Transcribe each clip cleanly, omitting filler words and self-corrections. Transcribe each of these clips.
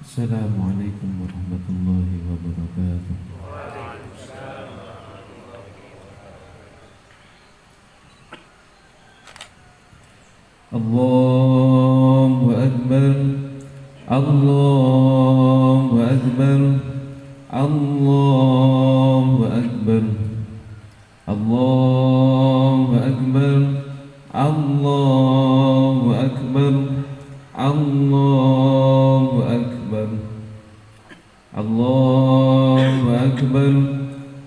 Assalamualaikum warahmatullahi wabarakatuh. Allahu Akbar, Allahu Akbar, Allahu Akbar, Allahu Akbar, Allahu Akbar, Allahu Akbar, Allahu Akbar,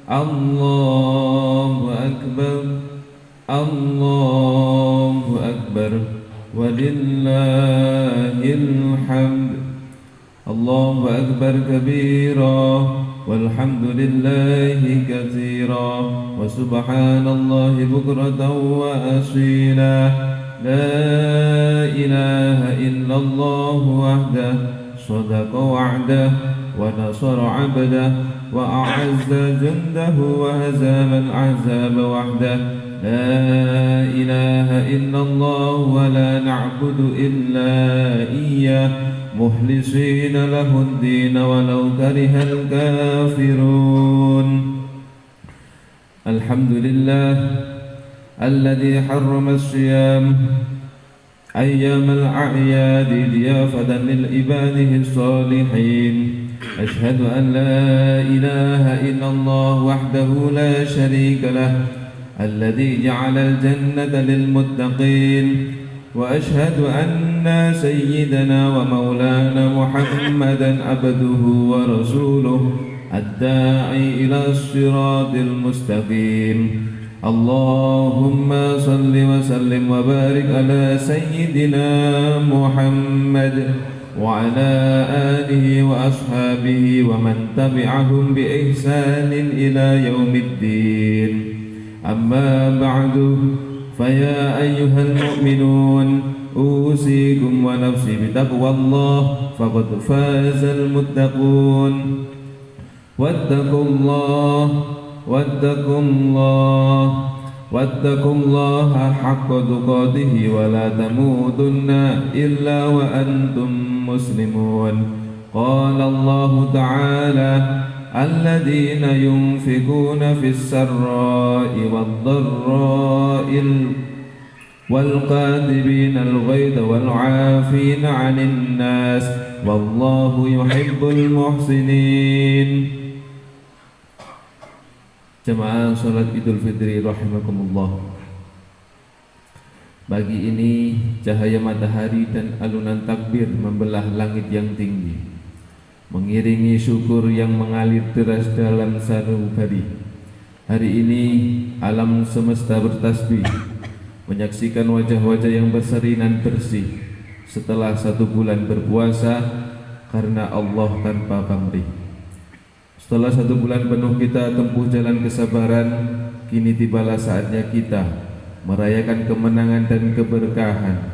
Allahu Akbar, Allahu Akbar, walillahil hamd. Allahu Akbar kabira, walhamdulillahi katsira, wa subhanallahi bukratan wa asila. La ilaha illallah wahdah, sadaqa wa'dah, wa nasara 'abdah, wa a'azza jundahu, wa hazama al-ahzaba wahdah. La ilaha illallah wa la na'budu illa iyyah, mukhlisina lahu ad-din walau karihal kafirun. Alhamdulillah alladhi harrama as-siyam ayyam al-a'yad liyafatan lil ibadihi as-salihin. Ashhadu an la ilaha illallah wahdahu la sharika lah, الذي جعل الجنة للمتقين. وأشهد أن سيدنا ومولانا محمدا عبده ورسوله الداعي إلى الصراط المستقيم. اللهم صل وسلم وبارك على سيدنا محمد وعلى آله وأصحابه ومن تبعهم بإحسان إلى يوم الدين. أما بعد فيا أيها المؤمنون أوصيكم ونفسي بتقوى الله فقد فاز المتقون. واتقوا الله واتقوا الله واتقوا الله حق تقاته ولا تموتن إلا وأنتم مسلمون. قال الله تعالى: الذين ينفقون في السراء والضراء والكاظمين الغيظ والعافين عن الناس والله يحب المحسنين. Jemaah salat Idul Fitri rahimakumullah. Pagi ini cahaya matahari dan alunan takbir membelah langit yang tinggi, mengiringi syukur yang mengalir deras dalam sanubari. Hari ini alam semesta bertasbih, menyaksikan wajah-wajah yang berseri dan bersih setelah 1 bulan berpuasa karena Allah tanpa pamrih. Setelah 1 bulan penuh kita tempuh jalan kesabaran, kini tibalah saatnya kita merayakan kemenangan dan keberkahan.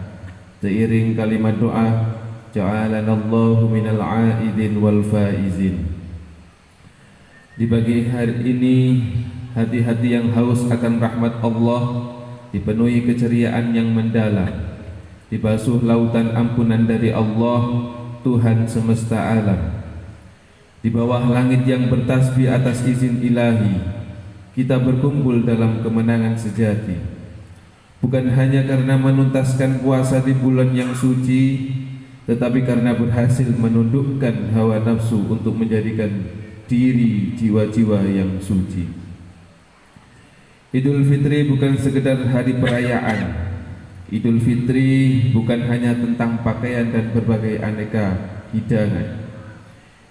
Seiring kalimat doa, ja'alanallahu minal a'idin wal faizin. Di pagi hari ini, hati-hati yang haus akan rahmat Allah dipenuhi keceriaan yang mendalam, dibasuh lautan ampunan dari Allah, Tuhan semesta alam. Di bawah langit yang bertasbih atas izin ilahi, kita berkumpul dalam kemenangan sejati. Bukan hanya karena menuntaskan puasa di bulan yang suci, tetapi karena berhasil menundukkan hawa nafsu untuk menjadikan diri jiwa-jiwa yang suci. Idul Fitri bukan sekedar hari perayaan. Idul Fitri bukan hanya tentang pakaian dan berbagai aneka hidangan.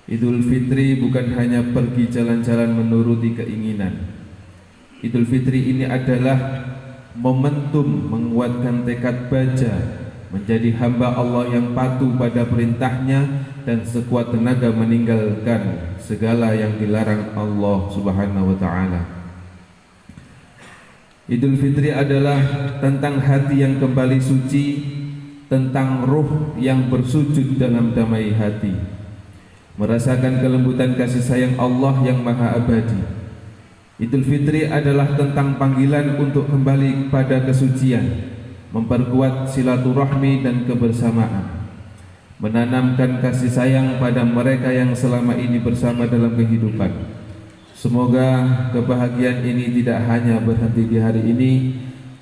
Idul Fitri bukan hanya pergi jalan-jalan menuruti keinginan. Idul Fitri ini adalah momentum menguatkan tekad baja menjadi hamba Allah yang patuh pada perintahnya dan sekuat tenaga meninggalkan segala yang dilarang Allah Subhanahu wa ta'ala. Idul Fitri adalah tentang hati yang kembali suci, tentang ruh yang bersujud dalam damai hati, merasakan kelembutan kasih sayang Allah yang maha abadi. Idul Fitri adalah tentang panggilan untuk kembali kepada kesucian, memperkuat silaturahmi dan kebersamaan, menanamkan kasih sayang pada mereka yang selama ini bersama dalam kehidupan. Semoga kebahagiaan ini tidak hanya berhenti di hari ini,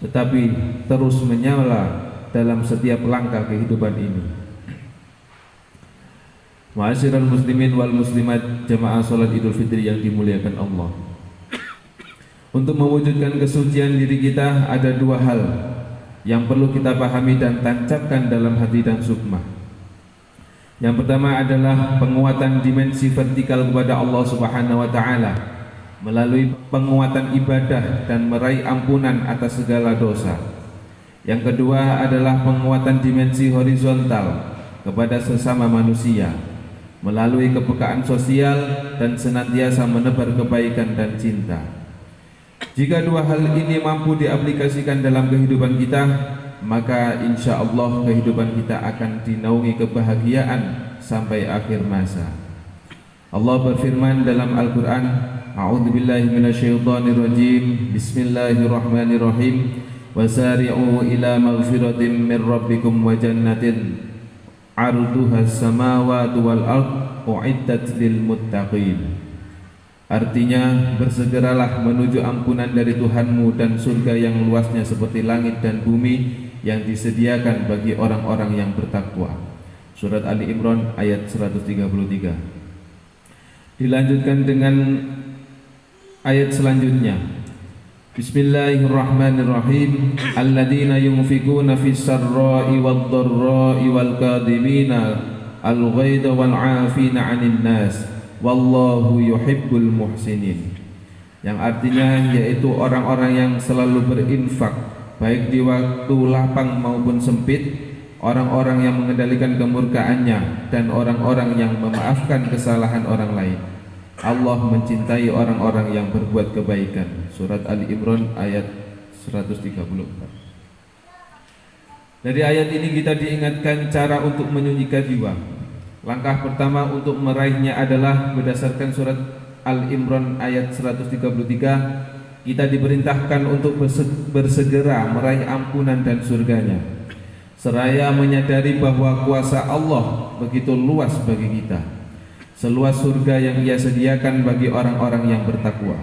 tetapi terus menyala dalam setiap langkah kehidupan ini. Ma'asyiral muslimin wal muslimat, jamaah salat Idul Fitri yang dimuliakan Allah. Untuk mewujudkan kesucian diri kita ada dua hal yang perlu kita pahami dan tancapkan dalam hati dan sukma. Yang pertama adalah penguatan dimensi vertikal kepada Allah Subhanahu wa taala melalui penguatan ibadah dan meraih ampunan atas segala dosa. Yang kedua adalah penguatan dimensi horizontal kepada sesama manusia melalui kepekaan sosial dan senantiasa menebar kebaikan dan cinta. Jika dua hal ini mampu diaplikasikan dalam kehidupan kita, maka insya Allah kehidupan kita akan dinaungi kebahagiaan sampai akhir masa. Allah berfirman dalam Al-Quran, A'udzubillahi minasyaitonirrajim, Bismillahirrahmanirrahim, Wasari'u ila maghfiratin min rabbikum wa jannatin arduha as-samawati wal ard u'iddat lil muttaqin. Artinya, bersegeralah menuju ampunan dari Tuhanmu dan surga yang luasnya seperti langit dan bumi yang disediakan bagi orang-orang yang bertakwa. Surat Ali Imran ayat 133. Dilanjutkan dengan ayat selanjutnya. Bismillahirrahmanirrahim. Alladzina yunfikuna fis sarra'i wad dharra'i wal kadhimina al-ghaidha wal 'afina 'anil nas. Wallahu yuhibbul muhsinin. Yang artinya yaitu orang-orang yang selalu berinfak baik di waktu lapang maupun sempit, orang-orang yang mengendalikan kemurkaannya, dan orang-orang yang memaafkan kesalahan orang lain. Allah mencintai orang-orang yang berbuat kebaikan. Surat Ali Imran ayat 134. Dari ayat ini kita diingatkan cara untuk menyucikan jiwa. Langkah pertama untuk meraihnya adalah berdasarkan surat Al-Imran ayat 133, kita diperintahkan untuk bersegera meraih ampunan dan surganya, seraya menyadari bahwa kuasa Allah begitu luas bagi kita, seluas surga yang Ia sediakan bagi orang-orang yang bertakwa.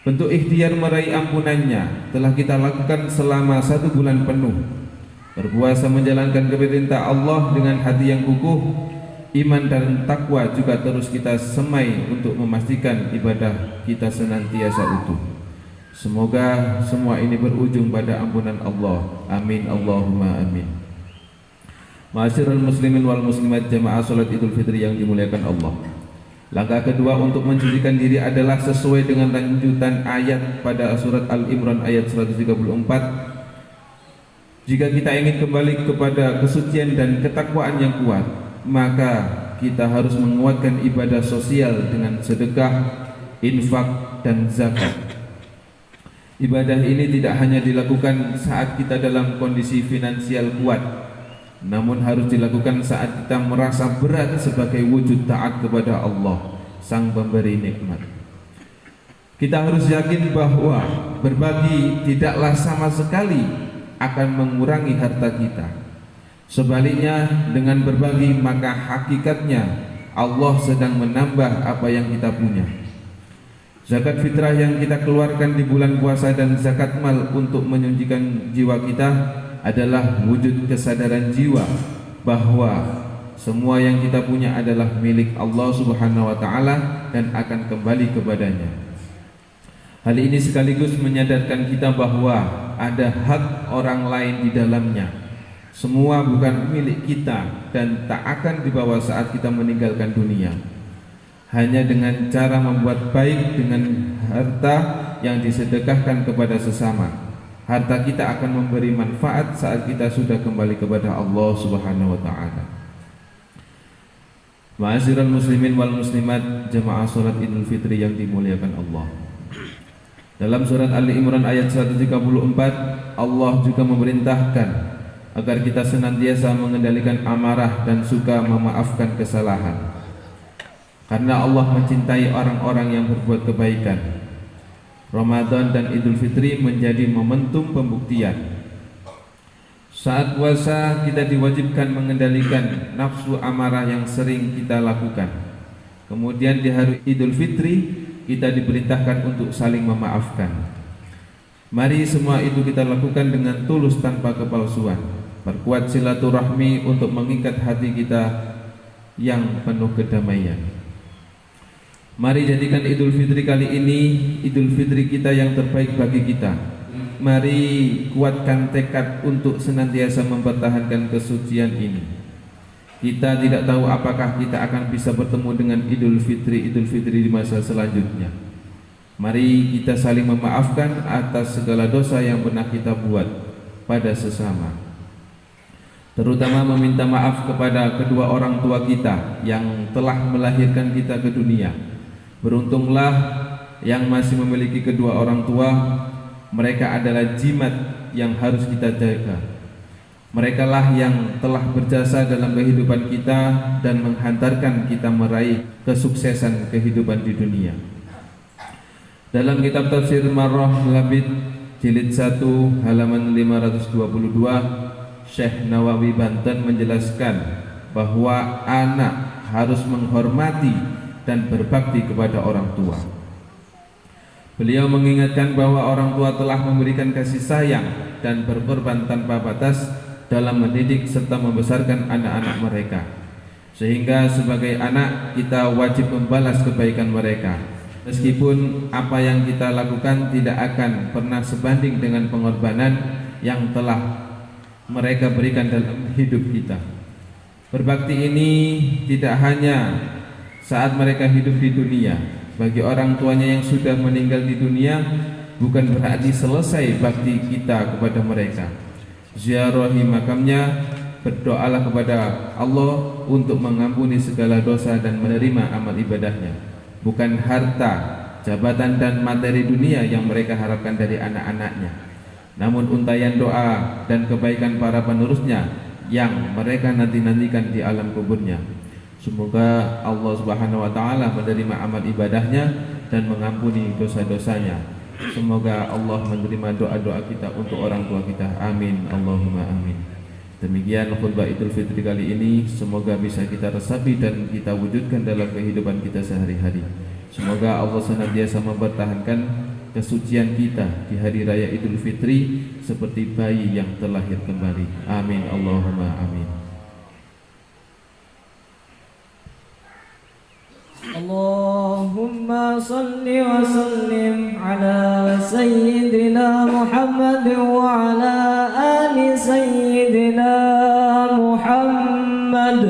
Bentuk ikhtiar meraih ampunannya telah kita lakukan selama 1 bulan penuh. Berpuasa menjalankan perintah Allah dengan hati yang kukuh, iman dan takwa juga terus kita semai untuk memastikan ibadah kita senantiasa utuh. Semoga semua ini berujung pada ampunan Allah. Amin Allahumma amin. Ma'asyiral muslimin wal muslimat, jamaah salat Idul Fitri yang dimuliakan Allah. Langkah kedua untuk mensucikan diri adalah sesuai dengan lanjutan ayat pada surat Al-Imran ayat 134. Jika kita ingin kembali kepada kesucian dan ketakwaan yang kuat, maka kita harus menguatkan ibadah sosial dengan sedekah, infak, dan zakat. Ibadah ini tidak hanya dilakukan saat kita dalam kondisi finansial kuat, namun harus dilakukan saat kita merasa berat sebagai wujud taat kepada Allah, Sang Pemberi nikmat. Kita harus yakin bahwa berbagi tidaklah sama sekali akan mengurangi harta kita. Sebaliknya, dengan berbagi maka hakikatnya Allah sedang menambah apa yang kita punya. Zakat fitrah yang kita keluarkan di bulan puasa dan zakat mal untuk menyucikan jiwa kita adalah wujud kesadaran jiwa bahwa semua yang kita punya adalah milik Allah Subhanahu wa taala dan akan kembali kepadanya. Hal ini sekaligus menyadarkan kita bahwa ada hak orang lain di dalamnya. Semua bukan milik kita dan tak akan dibawa saat kita meninggalkan dunia. Hanya dengan cara membuat baik dengan harta yang disedekahkan kepada sesama, harta kita akan memberi manfaat saat kita sudah kembali kepada Allah Subhanahu wa taala. Ma'asyiral muslimin wal muslimat, jamaah salat Idul Fitri yang dimuliakan Allah. Dalam surat Ali Imran ayat 134, Allah juga memerintahkan agar kita senantiasa mengendalikan amarah dan suka memaafkan kesalahan. Karena Allah mencintai orang-orang yang berbuat kebaikan. Ramadan dan Idul Fitri menjadi momentum pembuktian. Saat puasa kita diwajibkan mengendalikan nafsu amarah yang sering kita lakukan. Kemudian di hari Idul Fitri kita diperintahkan untuk saling memaafkan. Mari semua itu kita lakukan dengan tulus tanpa kepalsuan. Perkuat silaturahmi untuk mengikat hati kita yang penuh kedamaian. Mari jadikan Idul Fitri kali ini Idul Fitri kita yang terbaik bagi kita. Mari kuatkan tekad untuk senantiasa mempertahankan kesucian ini. Kita tidak tahu apakah kita akan bisa bertemu dengan Idul Fitri di masa selanjutnya. Mari kita saling memaafkan atas segala dosa yang pernah kita buat pada sesama, terutama meminta maaf kepada kedua orang tua kita yang telah melahirkan kita ke dunia. Beruntunglah yang masih memiliki kedua orang tua. Mereka adalah jimat yang harus kita jaga. Mereka lah yang telah berjasa dalam kehidupan kita dan menghantarkan kita meraih kesuksesan kehidupan di dunia. Dalam kitab tafsir Marrah Labid jilid 1 halaman 522, Syekh Nawawi Banten menjelaskan bahwa anak harus menghormati dan berbakti kepada orang tua. Beliau mengingatkan bahwa orang tua telah memberikan kasih sayang dan berkorban tanpa batas dalam mendidik serta membesarkan anak-anak mereka. Sehingga sebagai anak kita wajib membalas kebaikan mereka, meskipun apa yang kita lakukan tidak akan pernah sebanding dengan pengorbanan yang telah mereka berikan dalam hidup kita. Berbakti ini tidak hanya saat mereka hidup di dunia. Bagi orang tuanya yang sudah meninggal di dunia, bukan berarti selesai bakti kita kepada mereka. Ziarahi makamnya, berdoalah kepada Allah untuk mengampuni segala dosa dan menerima amal ibadahnya. Bukan harta, jabatan dan materi dunia yang mereka harapkan dari anak-anaknya, namun untayan doa dan kebaikan para penerusnya yang mereka nanti-nantikan di alam kuburnya. Semoga Allah Subhanahu wa taala menerima amal ibadahnya dan mengampuni dosa-dosanya. Semoga Allah menerima doa-doa kita untuk orang tua kita. Amin, Allahumma amin. Demikian khutbah Idul Fitri kali ini, semoga bisa kita resapi dan kita wujudkan dalam kehidupan kita sehari-hari. Semoga Allah senantiasa mempertahankan kesucian kita di hari raya Idul Fitri seperti bayi yang terlahir kembali. Amin, Allahumma amin. Allahumma salli wa sallim ala sayyidina Muhammad wa ala ali sayyidina Muhammad.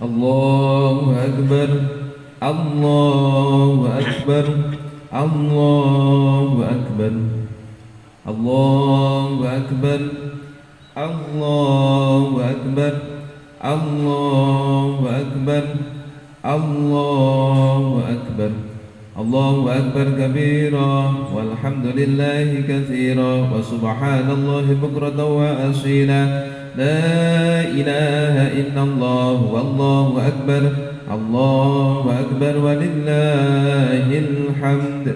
Allahu Akbar, Allahu Akbar, Allahu Akbar, Allahu Akbar, Allahu Akbar, Allahu Akbar, Allahu Akbar, Allahu Akbar kabira, walhamdulillahi katsira, wa subhanallahi bukratan wa asila. La ilaha illallah wallahu akbar, Allahu akbar walillahil hamd.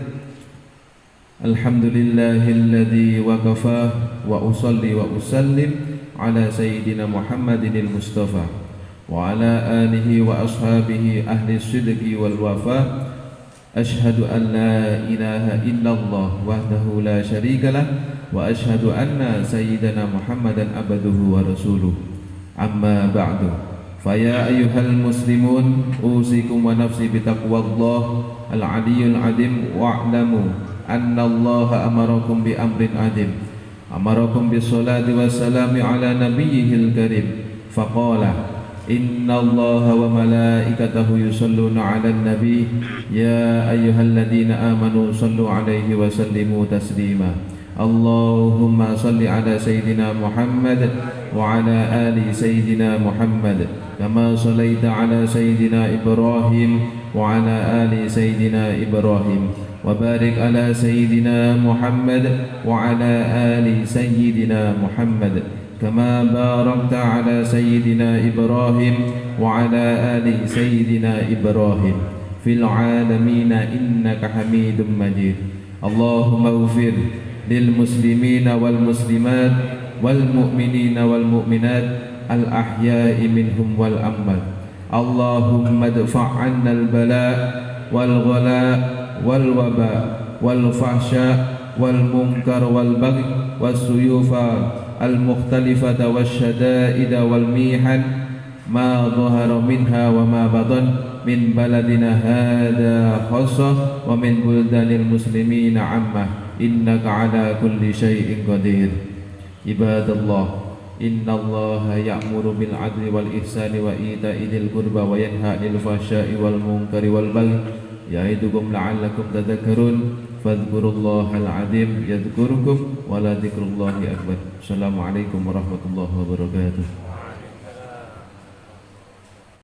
Alhamdulillahilladzi waqafa wa usalli wa usallim ala sayyidina Muhammadinil Mustafa wa ala alihi wa ashabihi ahli sidqi wal wafa. Ashhadu an la ilaha illallah wahdahu la syarikalah wa ashhadu anna sayyidana Muhammadan abduhu wa rasuluh. Amma ba'du. Faya ayyuhal muslimun, usikum wa nafsi bitaqwallah al-aliyyul adim, wa'lamu anna Allah amarakum bi amrin adim. Amarakum bis salati wassalami ala nabiyyihil karim. Faqala inna Allaha wa malaikatahu yusalluna 'alan nabi ya ayyuhalladzina amanu sallu 'alaihi wa sallimu taslima. Allahumma salli ala sayyidina Muhammad wa ala ali sayyidina Muhammad kama sallaita ala sayyidina Ibrahim وعلى آل سيدنا إبراهيم وبارك على سيدنا محمد وعلى آل سيدنا محمد كما باركت على سيدنا إبراهيم وعلى آل سيدنا إبراهيم في العالمين إنك حميد مجيد. اللهم اغفر للمسلمين والمسلمات والمؤمنين والمؤمنات الأحياء منهم والأموات. اللهم ادفع عنا البلاء والغلاء والوباء والفحشاء والمنكر والبغي والسيوف المختلفة والشدائد والميحن ما ظهر منها وما بطن من بلدنا هذا خاصة ومن بلدان المسلمين عامة إنك على كل شيء قدير. عباد الله إن الله يأمر بالعدل والإحسان وإيتاء ذي القربى وينهى عن الفحشاء والمنكر والبغي يعظكم لعلكم تذكرون فاذكروا الله العظيم يذكركم ولذكر الله أكبر. السلام عليكم ورحمة الله وبركاته.